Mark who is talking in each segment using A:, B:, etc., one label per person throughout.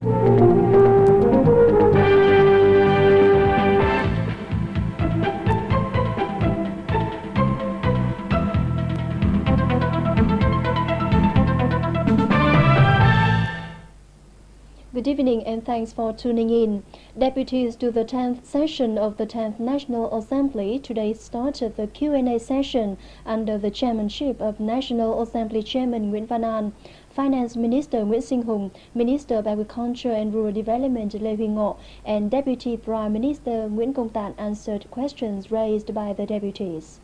A: Good evening and thanks for tuning in. Deputies to the 10th session of the 10th National Assembly today started the Q&A session under the chairmanship of National Assembly Chairman Nguyễn Văn An. Finance Minister Nguyễn Sinh Hùng, Minister of Agriculture and Rural Development Lê Huy Ngọ, and Deputy Prime Minister Nguyễn Công Tạn answered questions raised by the deputies.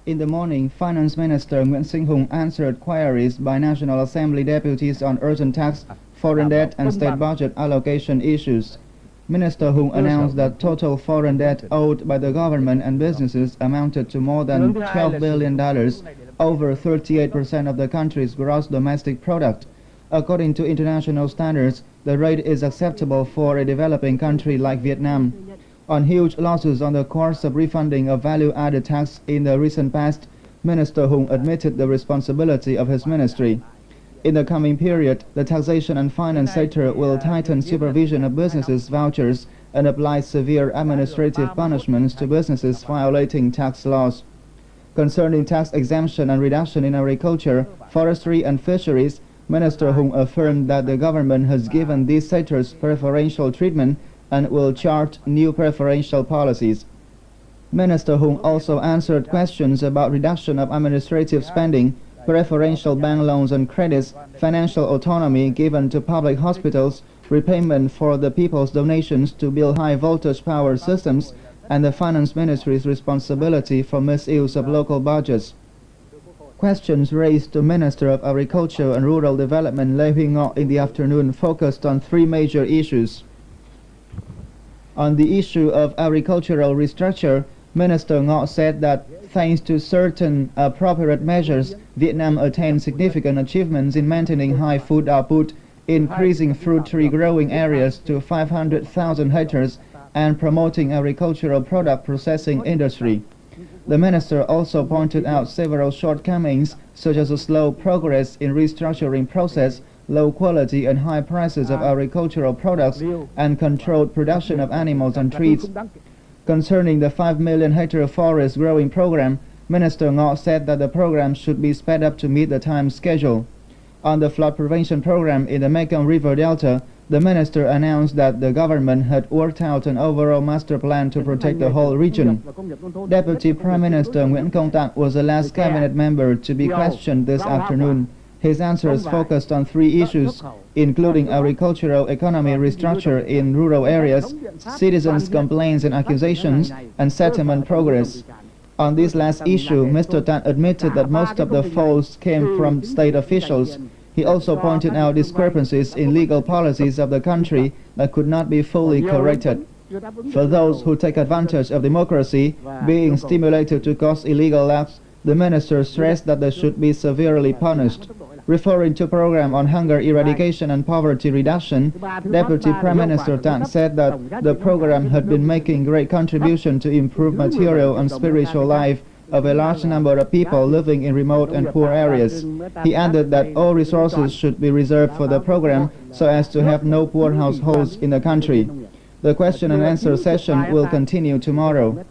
B: In the morning, Finance Minister Nguyễn Sinh Hùng answered queries by National Assembly deputies on urgent tax, foreign debt and state budget allocation issues. Minister Hùng announced that total foreign debt owed by the government and businesses amounted to more than $12 billion, over 38% of the country's gross domestic product. According to international standards, the rate is acceptable for a developing country like Vietnam. On huge losses on the course of refunding of value-added tax in the recent past, Minister Hùng admitted the responsibility of his ministry. In the coming period, the taxation and finance sector will tighten supervision of businesses' vouchers and apply severe administrative punishments to businesses violating tax laws. Concerning tax exemption and reduction in agriculture, forestry and fisheries, Minister Hùng affirmed that the government has given these sectors preferential treatment and will chart new preferential policies. Minister Hùng also answered questions about reduction of administrative spending, preferential bank loans and credits, financial autonomy given to public hospitals, repayment for the people's donations to build high-voltage power systems, and the Finance Ministry's responsibility for misuse of local budgets. Questions raised to Minister of Agriculture and Rural Development Lê Huy Ngọ in the afternoon focused on three major issues. On the issue of agricultural restructure, Minister Ngọ said that thanks to certain appropriate measures, Vietnam attained significant achievements in maintaining high food output, increasing fruit tree growing areas to 500,000 hectares, and promoting agricultural product processing industry. The minister also pointed out several shortcomings, such as a slow progress in restructuring process, low quality and high prices of agricultural products, and controlled production of animals and trees. Concerning the 5 million hectare forest growing program, Minister Ngọ said that the program should be sped up to meet the time schedule. On the flood prevention program in the Mekong River Delta, the minister announced that the government had worked out an overall master plan to protect the whole region. Deputy Prime Minister Nguyễn Công Tạn was the last cabinet member to be questioned this afternoon. His answers focused on three issues, including agricultural economy restructure in rural areas, citizens' complaints and accusations, and settlement progress. On this last issue, Mr. Tạn admitted that most of the faults came from state officials. He also pointed out discrepancies in legal policies of the country that could not be fully corrected. For those who take advantage of democracy being stimulated to cause illegal acts, the minister stressed that they should be severely punished. Referring to program on hunger eradication and poverty reduction, Deputy Prime Minister Tạn said that the program had been making great contribution to improve material and spiritual life of a large number of people living in remote and poor areas. He added that all resources should be reserved for the program so as to have no poor households in the country. The question and answer session will continue tomorrow.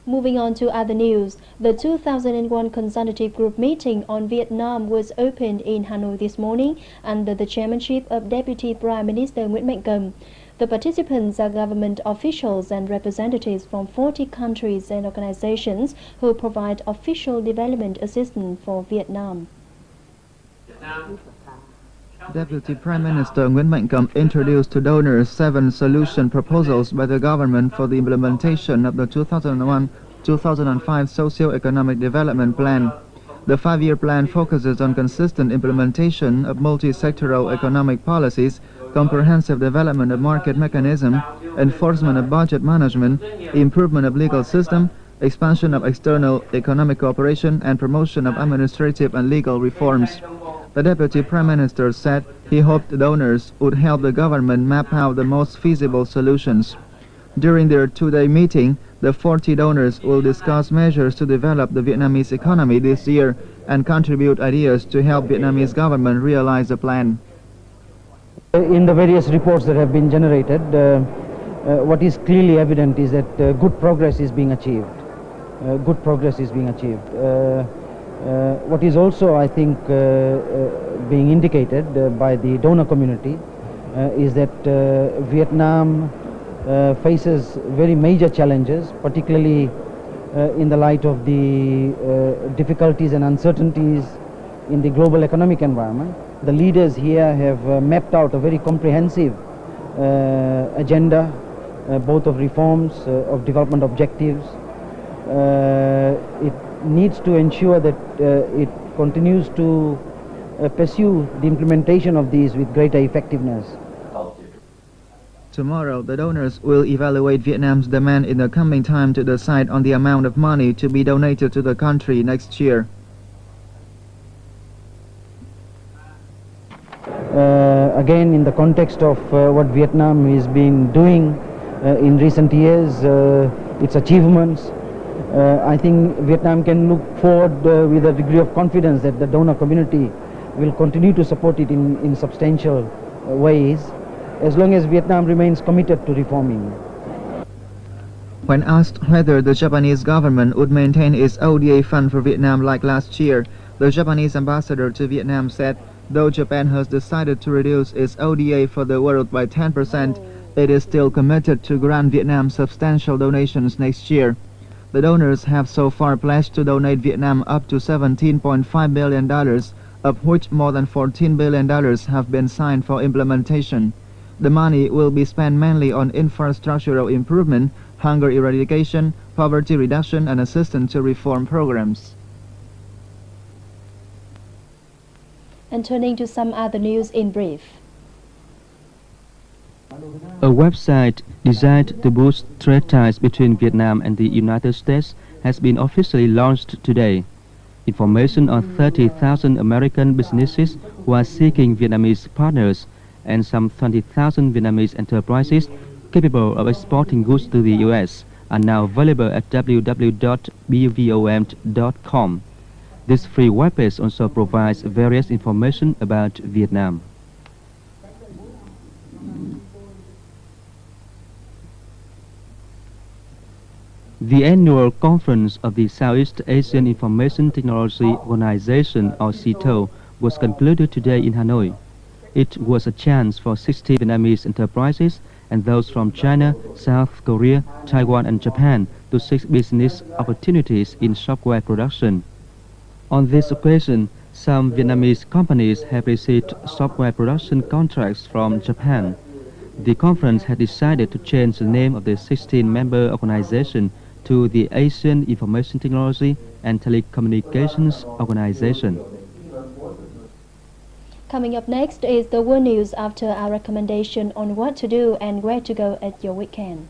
A: Moving on to other news, the 2001 Consultative Group meeting on Vietnam was opened in Hanoi this morning under the chairmanship of Deputy Prime Minister Nguyễn Mạnh Cầm. The participants are government officials and representatives from 40 countries and organizations who provide official development assistance for Vietnam.
B: Deputy Prime Minister Nguyễn Mạnh Cầm introduced to donors 7 solution proposals by the government for the implementation of the 2001-2005 Socio-Economic Development Plan. The 5-year plan focuses on consistent implementation of multi-sectoral economic policies, comprehensive development of market mechanism, enforcement of budget management, improvement of legal system, expansion of external economic cooperation, and promotion of administrative and legal reforms. The Deputy Prime Minister said he hoped donors would help the government map out the most feasible solutions. During their 2-day meeting, the 40 donors will discuss measures to develop the Vietnamese economy this year and contribute ideas to help Vietnamese government realize the plan.
C: In the various reports that have been generated, what is clearly evident is that good progress is being achieved. What is also, I think, being indicated by the donor community is that Vietnam faces very major challenges, particularly in the light of the difficulties and uncertainties in the global economic environment. The leaders here have mapped out a very comprehensive agenda, both of reforms, of development objectives. It needs to ensure that it continues to pursue the implementation of these with greater effectiveness.
B: Tomorrow, the donors will evaluate Vietnam's demand in the coming time to decide on the amount of money to be donated to the country next year.
C: Again, in the context of what Vietnam has been doing in recent years, its achievements, I think Vietnam can look forward with a degree of confidence that the donor community will continue to support it in substantial ways, as long as Vietnam remains committed to reforming.
B: When asked whether the Japanese government would maintain its ODA fund for Vietnam like last year, the Japanese ambassador to Vietnam said, though Japan has decided to reduce its ODA for the world by 10%, it is still committed to grant Vietnam substantial donations next year. The donors have so far pledged to donate Vietnam up to $17.5 billion, of which more than $14 billion have been signed for implementation. The money will be spent mainly on infrastructural improvement, hunger eradication, poverty reduction, and assistance to reform programs.
A: And turning to some other news in brief.
D: A website designed to boost trade ties between Vietnam and the United States has been officially launched today. Information on 30,000 American businesses who are seeking Vietnamese partners and some 20,000 Vietnamese enterprises capable of exporting goods to the U.S. are now available at www.bvom.com. This free webpage also provides various information about Vietnam. The annual conference of the Southeast Asian Information Technology Organization, or CITO, was concluded today in Hanoi. It was a chance for 60 Vietnamese enterprises and those from China, South Korea, Taiwan and Japan to seek business opportunities in software production. On this occasion, some Vietnamese companies have received software production contracts from Japan. The conference had decided to change the name of the 16-member organization to the Asian Information Technology and Telecommunications Organization.
A: Coming up next is the world news after our recommendation on what to do and where to go at your weekend.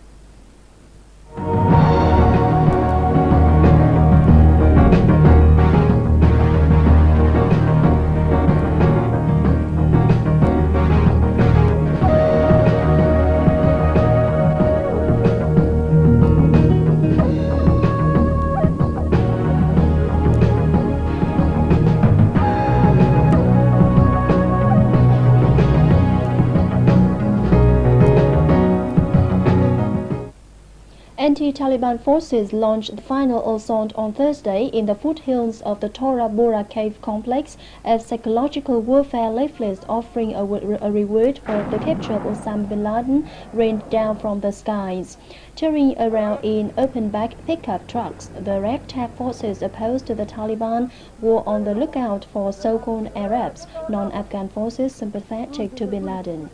A: Anti-Taliban forces launched the final assault on Thursday in the foothills of the Tora Bora cave complex as psychological warfare leaflets offering a reward for the capture of Osama bin Laden rained down from the skies. Touring around in open-back pickup trucks, the ragtag forces opposed to the Taliban were on the lookout for so-called Arabs, non-Afghan forces sympathetic to bin Laden.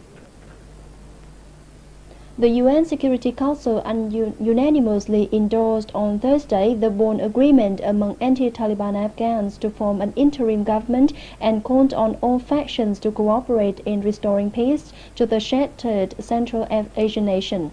A: The UN Security Council unanimously endorsed on Thursday the Bonn Agreement among anti-Taliban Afghans to form an interim government and called on all factions to cooperate in restoring peace to the shattered Central Asian nation.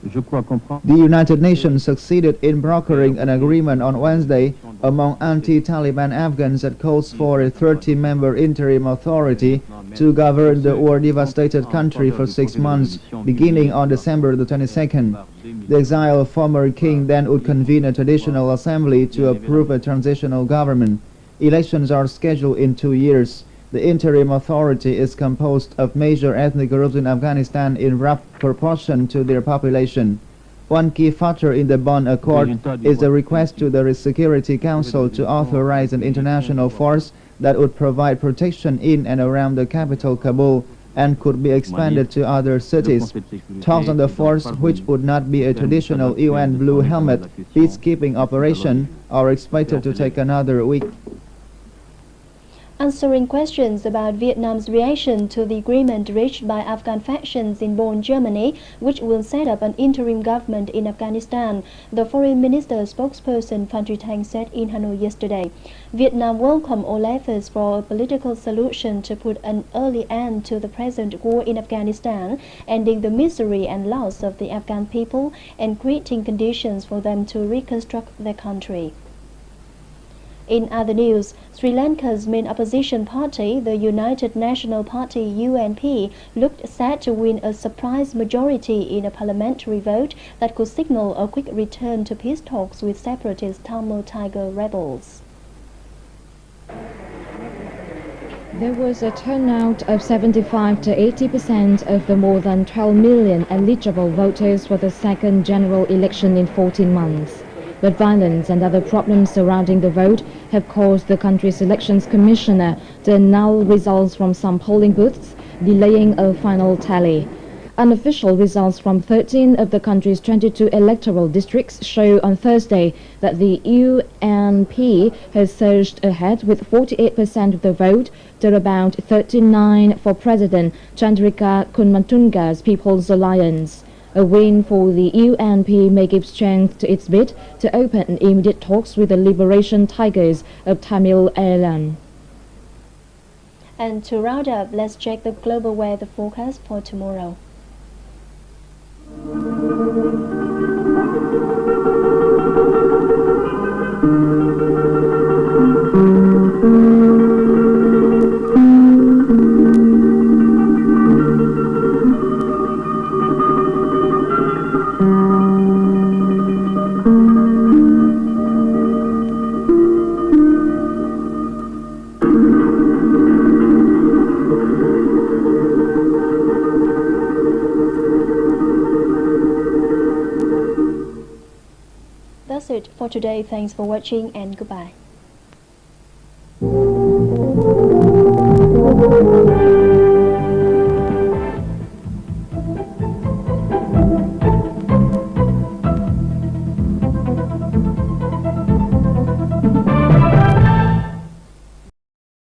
B: The United Nations succeeded in brokering an agreement on Wednesday among anti-Taliban Afghans that calls for a 30-member interim authority to govern the war-devastated country for 6 months, beginning on December the 22nd. The exiled former king then would convene a traditional assembly to approve a transitional government. Elections are scheduled in 2 years. The interim authority is composed of major ethnic groups in Afghanistan in rough proportion to their population. One key factor in the Bonn Accord is the request to the Security Council to authorize an international force that would provide protection in and around the capital Kabul and could be expanded to other cities. Talks on the force, which would not be a traditional UN Blue Helmet peacekeeping operation, are expected to take another week.
A: Answering questions about Vietnam's reaction to the agreement reached by Afghan factions in Bonn, Germany, which will set up an interim government in Afghanistan, the Foreign Minister spokesperson Phan Truy Thanh said in Hanoi yesterday. Vietnam welcomed all efforts for a political solution to put an early end to the present war in Afghanistan, ending the misery and loss of the Afghan people and creating conditions for them to reconstruct their country. In other news, Sri Lanka's main opposition party, the United National Party UNP, looked set to win a surprise majority in a parliamentary vote that could signal a quick return to peace talks with separatist Tamil Tiger rebels.
E: There was a turnout of 75 to 80% of the more than 12 million eligible voters for the second general election in 14 months. But violence and other problems surrounding the vote have caused the country's elections commissioner to annul results from some polling booths, delaying a final tally. Unofficial results from 13 of the country's 22 electoral districts show on Thursday that the UNP has surged ahead with 48% of the vote to about 39 for President Chandrika Kunmatunga's People's Alliance. A win for the UNP may give strength to its bid to open immediate talks with the Liberation Tigers of Tamil Nadu.
A: And to round up, let's check the global weather forecast for tomorrow. That's it for today. Thanks for watching and goodbye.